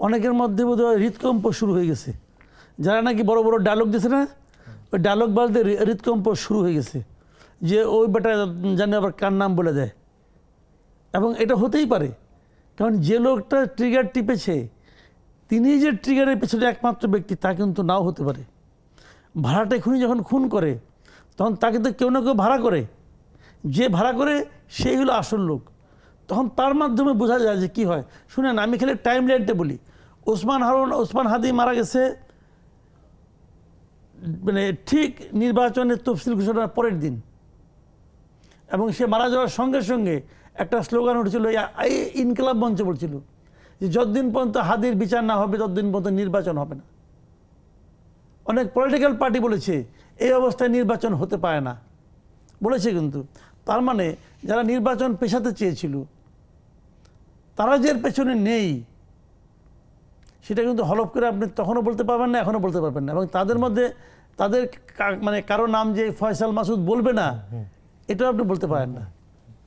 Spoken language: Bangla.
অনেকের মধ্যে বোধহয় হৃদকম্প শুরু হয়ে গেছে, যারা নাকি বড় বড় ডায়লগ দিছে না, ওই ডায়লগ বলতে হৃদকম্প শুরু হয়ে গেছে, যে ওই বেটা জানে আবার কার নাম বলে দেয়। এবং এটা হতেই পারে, কারণ যে লোকটা ট্রিগার টিপেছে তিনি যে ট্রিগারের পেছনে একমাত্র ব্যক্তি তা কিন্তু নাও হতে পারে। ভাড়াটে খুনি যখন খুন করে তখন তাকে তো কেউ না কেউ ভাড়া করে, যে ভাড়া করে সেই হলো আসল লোক। তখন তার মাধ্যমে বোঝা যায় যে কি হয়। শুনেন, আমি খালি টাইম লাইনটা বলি। ওসমান হাদি মারা গেছে মানে ঠিক নির্বাচনের তফসিল ঘোষণার পরের দিন, এবং সে মারা যাওয়ার সঙ্গে সঙ্গে একটা স্লোগান উঠেছিল, এই ইনকলাব মঞ্চ বলছিল যে যতদিন পর্যন্ত হাদির বিচার না হবে ততদিন পর্যন্ত নির্বাচন হবে না। অনেক পলিটিক্যাল পার্টি বলেছে এই অবস্থায় নির্বাচন হতে পারে না, বলেছে। কিন্তু তার মানে যারা নির্বাচন পেছাতে চেয়েছিল তারা যে এর পেছনে নেই সেটা কিন্তু হলফ করে আপনি তখনও বলতে পারবেন না, এখনও বলতে পারবেন না। এবং তাদের মধ্যে তাদের মানে কারো নাম যে ফয়সাল মাসুদ বলবে না, এটাও আপনি বলতে পারেন না।